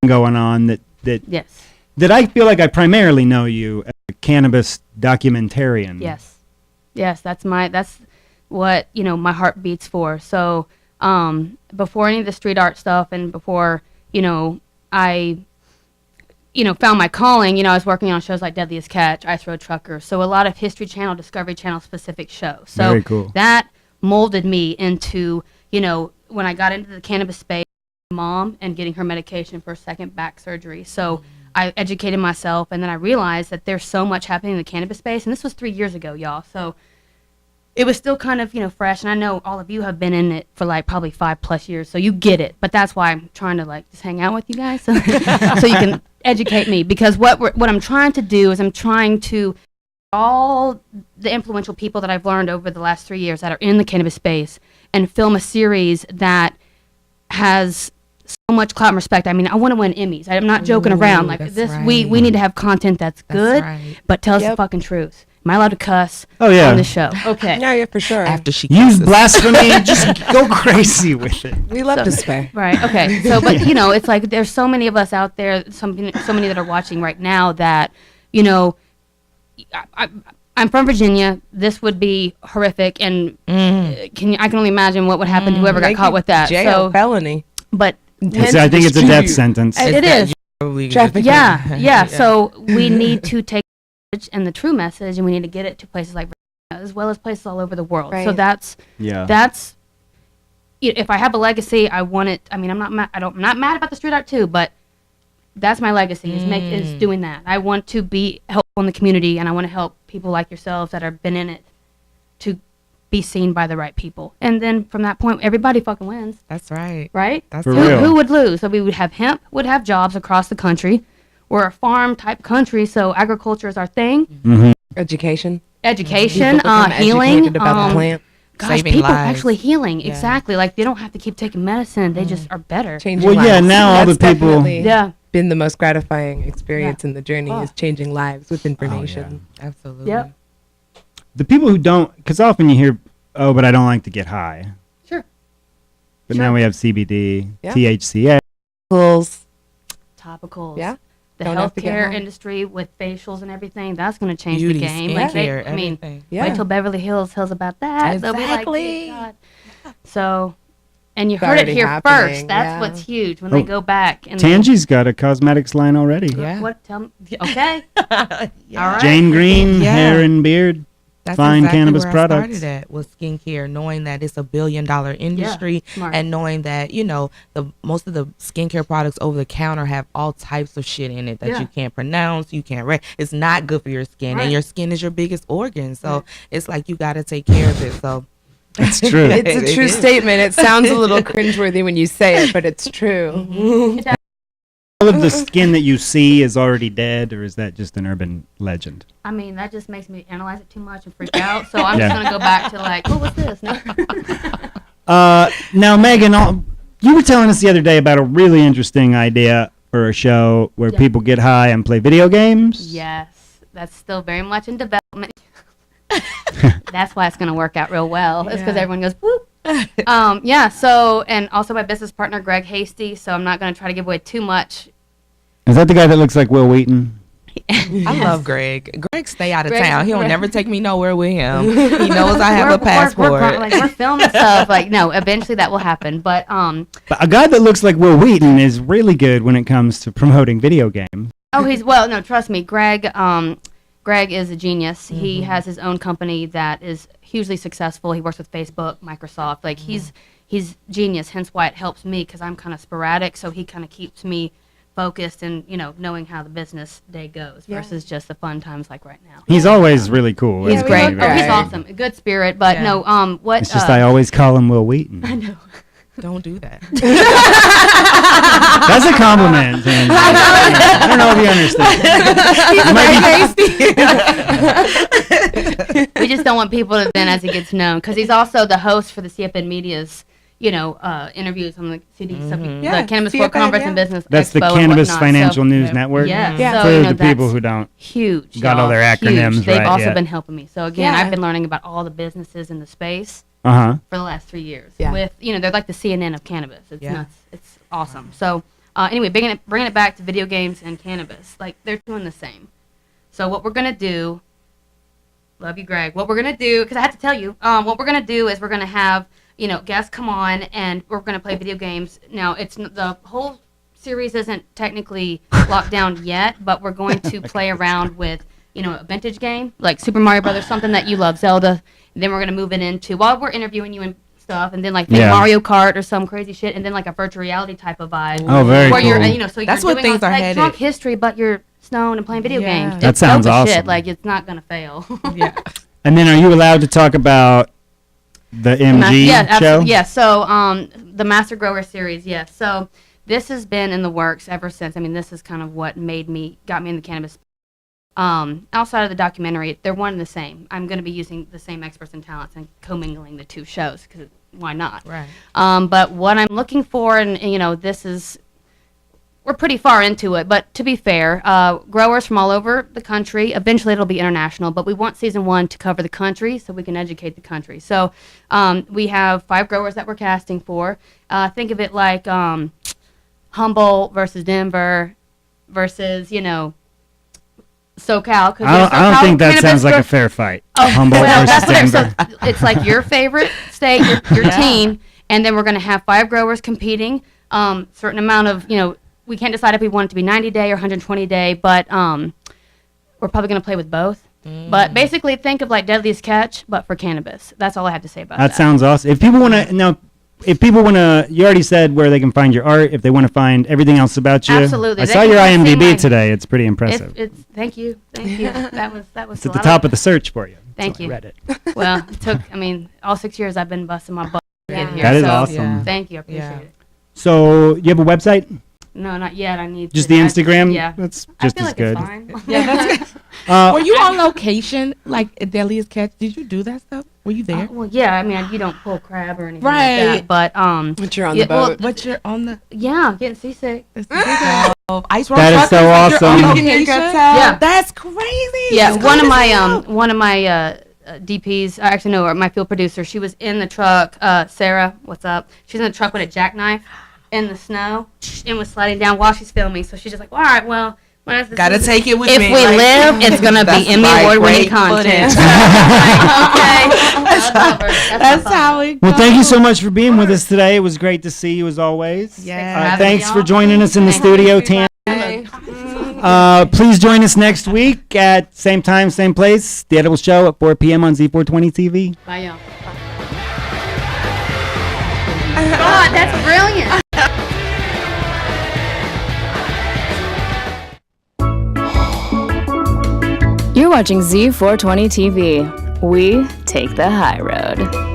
going on that Yes. that I feel like I primarily know you as a cannabis documentarian. Yes. That's what, my heart beats for. So, before any of the street art stuff and before, I, found my calling, I was working on shows like Deadliest Catch, Ice Road Trucker. So a lot of History Channel, Discovery Channel specific shows. So Very cool. that molded me into, when I got into the cannabis space, mom and getting her medication for second back surgery. So I educated myself, and then I realized that there's so much happening in the cannabis space, and this was 3 years ago, y'all. So it was still kind of, fresh, and I know all of you have been in it for like probably 5+ years, so you get it. But that's why I'm trying to like just hang out with you guys, so, so you can educate me. Because what I'm trying to do is I'm trying to all the influential people that I've learned over the last 3 years that are in the cannabis space and film a series that has so much clout and respect. I mean, I want to win Emmys. I'm not joking around. Like this, we need to have content that's good, but tells the fucking truth. Am I allowed to cuss on the show? Okay. Yeah, for sure. After she use blasphemy, just go crazy with it. We love to swear. Right. Okay. So, but it's like there's so many of us out there, so many that are watching right now that, I'm from Virginia. This would be horrific, and I can only imagine what would happen to whoever got caught with that. Jail, felony. But I think it's a death sentence. It is. Trafficking. Yeah. So we need to take and the true message, and we need to get it to places like Virginia, as well as places all over the world. Right. So that's if I have a legacy, I want it. I mean, I'm not mad about the street art too, but that's my legacy is doing that. I want to be helpful in the community, and I want to help people like yourselves that have been in it to be seen by the right people. And then from that point, everybody fucking wins. That's right. Right? That's who would lose? So we would have hemp, would have jobs across the country. We're a farm type country, so agriculture is our thing. Mm-hmm. Education, healing, educated about the plant. Gosh, Saving people lives. actually healing. Exactly. Like they don't have to keep taking medicine. They just are better. Changing lives. Yeah, now all the That's people. definitely been the most gratifying experience in the journey is changing lives with information. Absolutely. Yep. The people who don't, because often you hear, "Oh, but I don't like to get high." Sure. But now we have CBD, Yeah. THCA. Topicals. Yeah. The Don't have to get healthcare high. industry with facials and everything, that's going to change Beauty, the game. skincare, I mean, everything. wait till Beverly Hills tells about that. They'll be like, Exactly. "Good God." So, and you It's heard it already here happening, first. That's yeah. what's huge when they go back. And Tangy's got a cosmetics line already. Yeah. What? Tell me. Okay. All right. Jane Green, Yeah. hair and beard. That's Fine exactly cannabis where products. I started at was skincare, knowing that it's a $1 billion industry, smart. and knowing that the most of the skincare products over the counter have all types of shit in it that you can't pronounce, you can't read. It's not good for your skin, and your skin is your biggest organ, so it's like you got to take care of it. So That's true. It's a true statement. It sounds a little cringeworthy when you say it, but it's true. All of the skin that you see is already dead, or is that just an urban legend? I mean, that just makes me analyze it too much and freak out. So I'm just going to go back to like, what was this? No. Now, Megan, you were telling us the other day about a really interesting idea for a show where people get high and play video games. Yes, that's still very much in development. That's why it's going to work out real well. It's because everyone goes, whoop. So, and also my business partner, Greg Hasty. So I'm not going to try to give away too much. Is that the guy that looks like Will Wheaton? I love Greg. Greg stay out of Greg's town. He'll great. never take me nowhere with him. He knows I have a passport. We're filming stuff. Like, no, eventually that will happen. But But a guy that looks like Will Wheaton is really good when it comes to promoting video games. no, trust me, Greg. Greg is a genius. He has his own company that is hugely successful. He works with Facebook, Microsoft. Like he's genius. Hence why it helps me because I'm kind of sporadic. So he kind of keeps me focused and knowing how the business day goes versus just the fun times like right now. He's always really cool. He's isn't great. he? Oh, he's awesome. A good spirit. But what? It's just I always call him Will Wheaton. I know. Don't do that. That's a compliment. Tangy. I don't know if you understand. We just don't want people to then as he gets known because he's also the host for the CFN Media's interviews on the CD the Cannabis World CFN, Conference and Business That's Expo the and Cannabis whatnot. Financial News Network. Yeah. For So, the people that's who don't huge. got all y'all. their acronyms Huge. They've right also yet. been helping me. So again, I've been learning about all the businesses in the space Uh-huh. for the last 3 years. Yeah. With they're like the CNN of cannabis. It's nuts. It's awesome. So anyway, bringing it back to video games and cannabis, like they're doing the same. So what we're gonna do, love you, Greg. What we're gonna do, because I have to tell you, what we're gonna do is we're gonna have guests come on and we're gonna play video games. Now the whole series isn't technically locked down yet, but we're going to play around with a vintage game like Super Mario Brothers, something that you love, Zelda. And then we're gonna move it into while we're interviewing you and stuff, and then like think Yeah. Mario Kart or some crazy shit, and then like a virtual reality type of vibe. Oh, very where you're, cool. you know, so That's you're what doing things all, are like headed. drunk history, but you're snowing and playing video Yeah. games. That It's sounds dope as awesome. Shit. Like it's not gonna fail. Yeah. And then, are you allowed to talk about the MG Yeah, show? absolutely. Yeah. So, the Master Grower series. Yeah. So this has been in the works ever since. I mean, this is kind of what got me in the cannabis. Outside of the documentary, they're one and the same. I'm going to be using the same experts and talents and commingling the two shows because why not? Right. But what I'm looking for, and you know, we're pretty far into it, but to be fair, growers from all over the country, eventually it'll be international, but we want season 1 to cover the country so we can educate the country. So we have 5 growers that we're casting for. Think of it like Humboldt versus Denver versus, you know, SoCal. I don't think that sounds like a fair fight. Humboldt Well, versus that's what Denver. it's like your favorite state, your team, and then we're going to have 5 growers competing. Certain amount of, you know, we can't decide if we want it to be 90 day or 120 day, but we're probably going to play with both. But basically, think of like Deadliest Catch, but for cannabis. That's all I have to say about that. That sounds awesome. If people want to, you already said where they can find your art. If they want to find everything else about you, Absolutely. I They saw can your come see IMDb my- today. It's pretty impressive. Thank you. That was It's at the top of the search for you. Thank So I you. read it. Well, it took. I mean, all 6 years I've been busting my butt to get here. That is so awesome. Thank you. I appreciate Yeah. it. So you have a website? No, not yet. I need Just to, the Instagram? Yeah, That's I just feel as like good. It's fine. Yeah, that's Were you on location, like at Deadliest Catch? Did you do that stuff? Were you there? Well, yeah. I mean, you don't pull crab or anything Right. like that, but But you're on yeah, the boat. well, But you're on the yeah, getting seasick. ice road That is truckers, so like, you're on awesome. location? Yeah. That's crazy. Yeah, It's one of cool my as hell. DPs, actually no, my field producer, she was in the truck. Sarah, what's up? She's in the truck with a jackknife in the snow and was sliding down while she's filming. So she's just like, all right, well, Gotta take it with if me. we like- live, it's gonna be That's Emmy like award-winning great content. footage. That's how it goes. Well, thank you so much for being with us today. It was great to see you as always. Yeah. Thanks for joining us in the studio, Tam. Please join us next week at same time, same place. The Edible Show at 4 p.m. on Z420 TV. Bye, y'all. God, that's brilliant. You're watching Z420 TV. We take the high road.